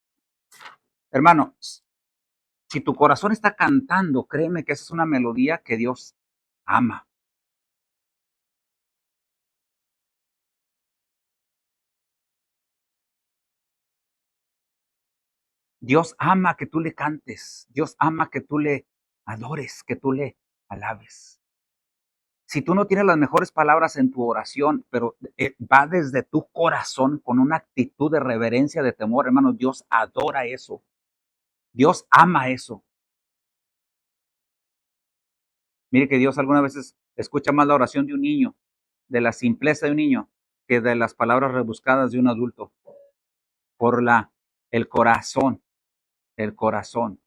S1: hermano, si tu corazón está cantando, créeme que esa es una melodía que Dios ama. Dios ama que tú le cantes. Dios ama que tú le adores, que tú le alabes. Si tú no tienes las mejores palabras en tu oración, pero va desde tu corazón con una actitud de reverencia, de temor, hermano, Dios adora eso. Dios ama eso. Mire que Dios algunas veces escucha más la oración de un niño, de la simpleza de un niño, que de las palabras rebuscadas de un adulto. Por el corazón, el corazón.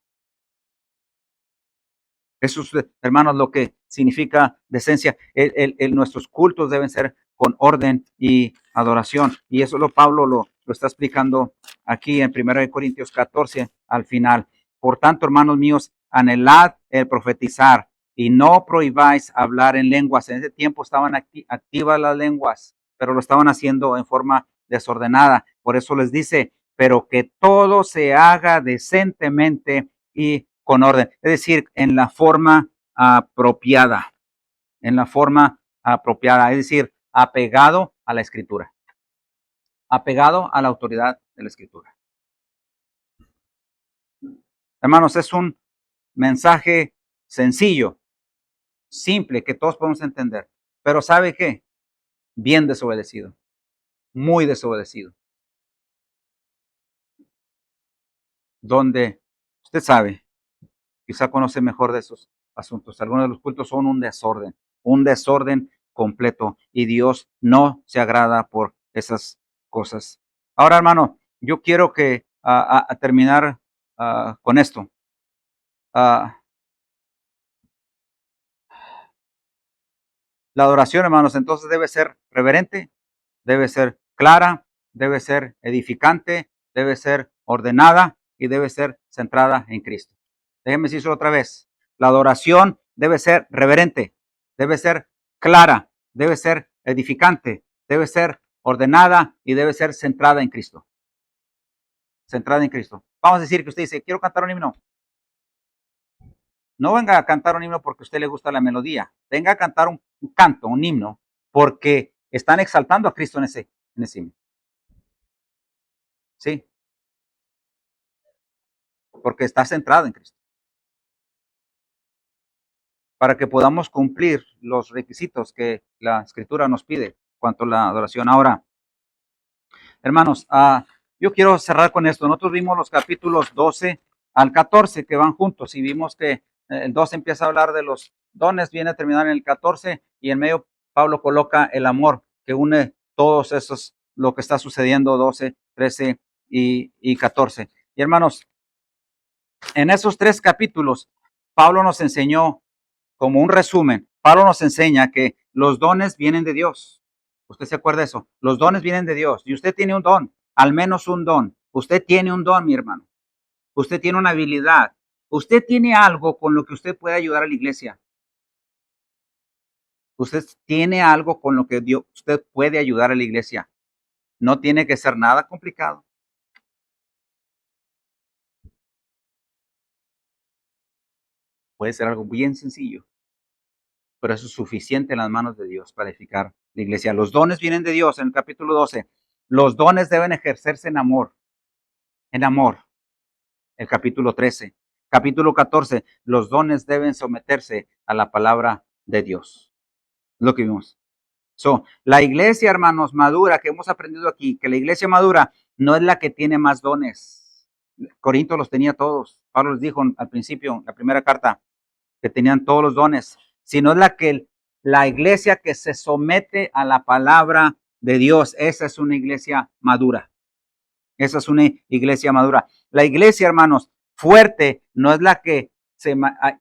S1: Eso es, hermanos, lo que significa decencia. Nuestros cultos deben ser con orden y adoración. Y eso Pablo lo está explicando aquí en 1 Corintios 14 al final. Por tanto, hermanos míos, anhelad el profetizar y no prohibáis hablar en lenguas. En ese tiempo estaban activas las lenguas, pero lo estaban haciendo en forma desordenada. Por eso les dice, pero que todo se haga decentemente y con orden, es decir, en la forma apropiada, es decir, apegado a la escritura, apegado a la autoridad de la escritura. Hermanos, es un mensaje sencillo, simple, que todos podemos entender, pero ¿sabe qué? Bien desobedecido, muy desobedecido, donde usted sabe, quizá conoce mejor de esos asuntos. Algunos de los cultos son un desorden completo y Dios no se agrada por esas cosas. Ahora, hermano, yo quiero que a terminar con esto. La adoración, hermanos, entonces debe ser reverente, debe ser clara, debe ser edificante, debe ser ordenada y debe ser centrada en Cristo. Déjenme decirlo otra vez. La adoración debe ser reverente, debe ser clara, debe ser edificante, debe ser ordenada y debe ser centrada en Cristo. Centrada en Cristo. Vamos a decir que usted dice, quiero cantar un himno. No venga a cantar un himno porque a usted le gusta la melodía. Venga a cantar un canto, un himno, porque están exaltando a Cristo en ese himno. Sí, porque está centrado en Cristo. Para que podamos cumplir los requisitos que la Escritura nos pide cuanto a la adoración. Ahora, hermanos, yo quiero cerrar con esto. Nosotros vimos los capítulos 12 al 14 que van juntos y vimos que el 12 empieza a hablar de los dones, viene a terminar en el 14 y en medio Pablo coloca el amor que une todos esos, lo que está sucediendo 12, 13 y 14. Y hermanos, en esos 3 capítulos, Pablo nos enseñó como un resumen, Pablo nos enseña que los dones vienen de Dios. ¿Usted se acuerda de eso? Los dones vienen de Dios. Y usted tiene un don, al menos un don. Usted tiene un don, mi hermano. Usted tiene una habilidad. Usted tiene algo con lo que usted puede ayudar a la iglesia. Usted tiene algo con lo que usted puede ayudar a la iglesia. No tiene que ser nada complicado. Puede ser algo bien sencillo. Pero eso es suficiente en las manos de Dios para edificar la iglesia. Los dones vienen de Dios en el capítulo 12. Los dones deben ejercerse en amor. En amor. El capítulo 13. Capítulo 14. Los dones deben someterse a la palabra de Dios. Lo que vimos. La iglesia, hermanos, madura, que hemos aprendido aquí, que la iglesia madura no es la que tiene más dones. Corinto los tenía todos. Pablo les dijo al principio, en la primera carta, que tenían todos los dones, sino es la iglesia que se somete a la palabra de Dios. Esa es una iglesia madura. Esa es una iglesia madura. La iglesia, hermanos, fuerte no es la que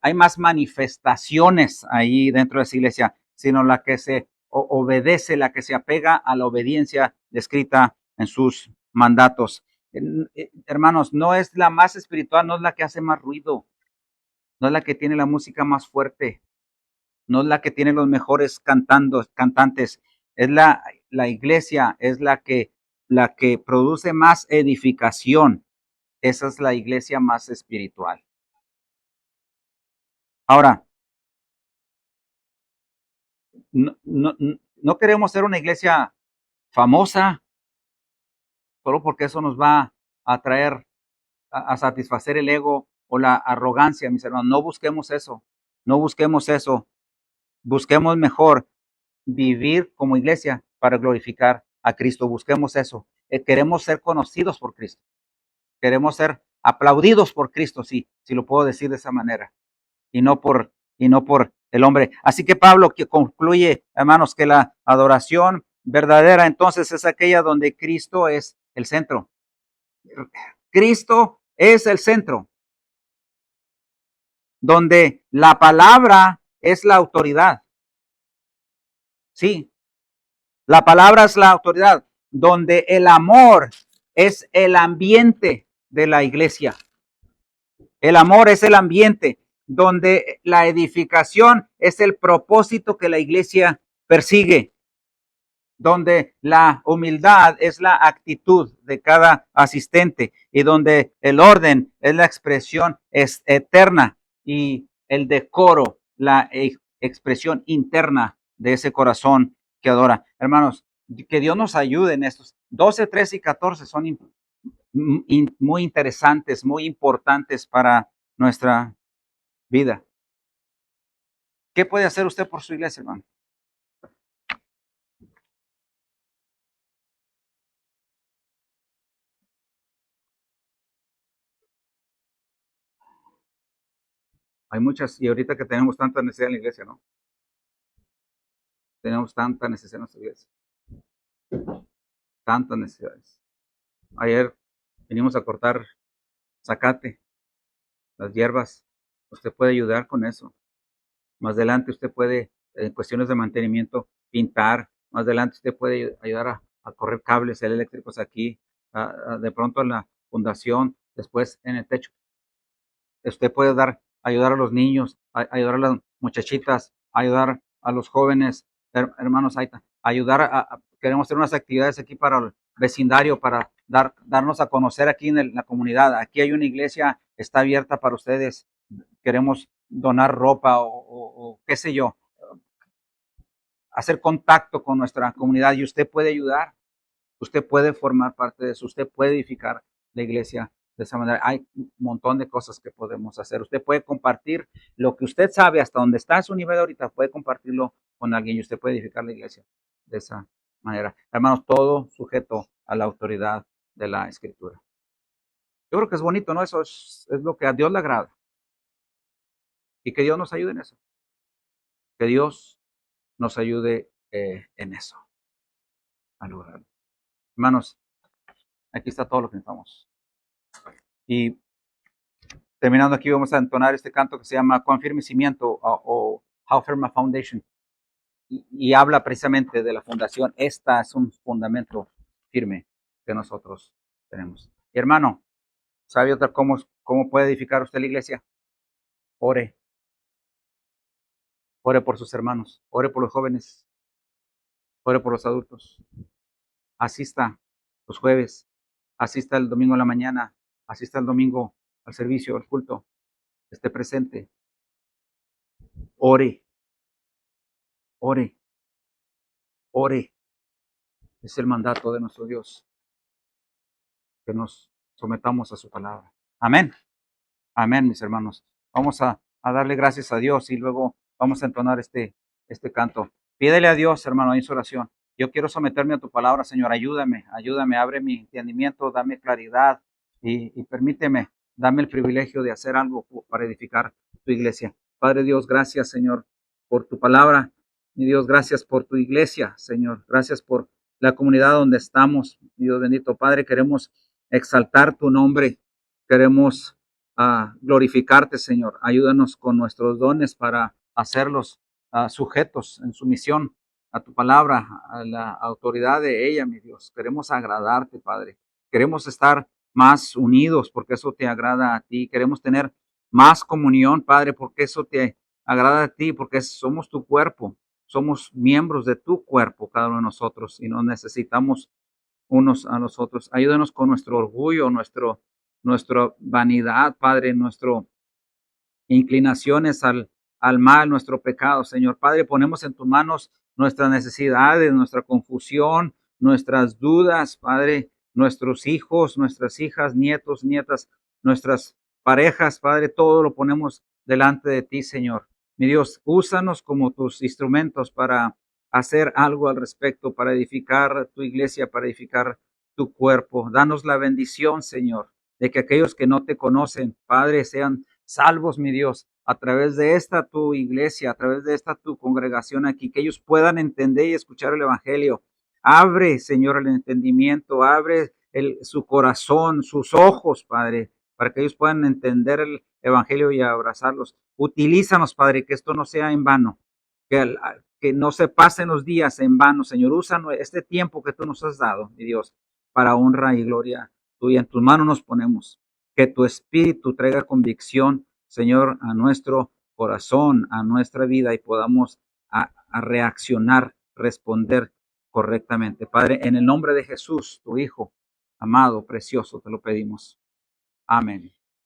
S1: hay más manifestaciones ahí dentro de esa iglesia, sino la que se obedece, la que se apega a la obediencia descrita en sus mandatos. Hermanos, no es la más espiritual, no es la que hace más ruido, no es la que tiene la música más fuerte, no es la que tiene los mejores cantantes, es la iglesia, es la que produce más edificación. Esa es la iglesia más espiritual. Ahora, no queremos ser una iglesia famosa, solo porque eso nos va a traer a satisfacer el ego o la arrogancia, mis hermanos. No busquemos eso, no busquemos eso. Busquemos mejor vivir como iglesia para glorificar a Cristo. Busquemos eso. Queremos ser conocidos por Cristo. Queremos ser aplaudidos por Cristo, sí, si lo puedo decir de esa manera, y no por el hombre. Así que Pablo que concluye, hermanos, que la adoración verdadera entonces es aquella donde Cristo es el centro. Cristo es el centro, donde la palabra es la autoridad. Sí, la palabra es la autoridad, donde el amor es el ambiente de la iglesia. El amor es el ambiente, donde la edificación es el propósito que la iglesia persigue, donde la humildad es la actitud de cada asistente y donde el orden es la expresión es eterna y el decoro, la expresión interna de ese corazón que adora. Hermanos, que Dios nos ayude en estos. 12, 13 y 14 son muy interesantes, muy importantes para nuestra vida. ¿Qué puede hacer usted por su iglesia, hermano? Hay muchas, y ahorita que tenemos tanta necesidad en la iglesia, ¿no? Tenemos tanta necesidad en nuestra iglesia. Tantas necesidades. Ayer venimos a cortar zacate, las hierbas. Usted puede ayudar con eso. Más adelante usted puede, en cuestiones de mantenimiento, pintar. Más adelante usted puede ayudar a correr cables eléctricos aquí, de pronto en la fundación, después en el techo. Usted puede ayudar a los niños, ayudar a las muchachitas, ayudar a los jóvenes, hermanos, ayudar queremos hacer unas actividades aquí para el vecindario, para darnos a conocer aquí en la comunidad. Aquí hay una iglesia, está abierta para ustedes. Queremos donar ropa o qué sé yo, hacer contacto con nuestra comunidad y usted puede ayudar. Usted puede formar parte de eso, usted puede edificar la iglesia de esa manera. Hay un montón de cosas que podemos hacer. Usted puede compartir lo que usted sabe hasta donde está a su nivel ahorita, puede compartirlo con alguien y usted puede edificar la iglesia de esa manera. Hermanos, todo sujeto a la autoridad de la Escritura. Yo creo que es bonito, ¿no? Eso es lo que a Dios le agrada. Y que Dios nos ayude en eso. Que Dios nos ayude en eso. A lograrlo. Hermanos, aquí está todo lo que necesitamos. Y terminando aquí, vamos a entonar este canto que se llama Cuán firme cimiento o How Firm a Foundation. Y habla precisamente de la fundación. Esta es un fundamento firme que nosotros tenemos. Y hermano, ¿sabe otra cómo puede edificar usted la iglesia? Ore. Ore por sus hermanos. Ore por los jóvenes. Ore por los adultos. Asista los jueves. Asista el domingo en la mañana. Asista el domingo al servicio, al culto. Esté presente. Ore. Ore. Ore. Es el mandato de nuestro Dios. Que nos sometamos a su palabra. Amén. Amén, mis hermanos. Vamos a darle gracias a Dios y luego vamos a entonar este canto. Pídele a Dios, hermano, en su oración. Yo quiero someterme a tu palabra, Señor. Ayúdame, abre mi entendimiento, dame claridad y permíteme, dame el privilegio de hacer algo para edificar tu iglesia. Padre Dios, gracias, Señor, por tu palabra. Mi Dios, gracias por tu iglesia, Señor. Gracias por la comunidad donde estamos. Dios bendito, Padre, queremos exaltar tu nombre. Queremos glorificarte, Señor. Ayúdanos con nuestros dones para hacerlos sujetos en sumisión a tu palabra, a la autoridad de ella, mi Dios. Queremos agradarte, Padre. Queremos estar más unidos porque eso te agrada a ti. Queremos tener más comunión, Padre, porque eso te agrada a ti, porque somos tu cuerpo. Somos miembros de tu cuerpo, cada uno de nosotros, y nos necesitamos unos a los otros. Ayúdanos con nuestro orgullo, nuestra vanidad, Padre, nuestras inclinaciones al mal, nuestro pecado, Señor. Padre, ponemos en tus manos nuestras necesidades, nuestra confusión, nuestras dudas, Padre, nuestros hijos, nuestras hijas, nietos, nietas, nuestras parejas, Padre, todo lo ponemos delante de ti, Señor. Mi Dios, úsanos como tus instrumentos para hacer algo al respecto, para edificar tu iglesia, para edificar tu cuerpo. Danos la bendición, Señor, de que aquellos que no te conocen, Padre, sean salvos, mi Dios, a través de esta tu iglesia, a través de esta tu congregación aquí, que ellos puedan entender y escuchar el Evangelio. Abre, Señor, el entendimiento, abre su corazón, sus ojos, Padre, para que ellos puedan entender el Evangelio y abrazarlos. Utilízanos, Padre, que esto no sea en vano, que no se pasen los días en vano, Señor. Usa este tiempo que tú nos has dado, mi Dios, para honra y gloria tuya. En tus manos nos ponemos. Que tu espíritu traiga convicción, Señor, a nuestro corazón, a nuestra vida y podamos a reaccionar, responder correctamente. Padre, en el nombre de Jesús, tu Hijo, amado, precioso, te lo pedimos. Amén.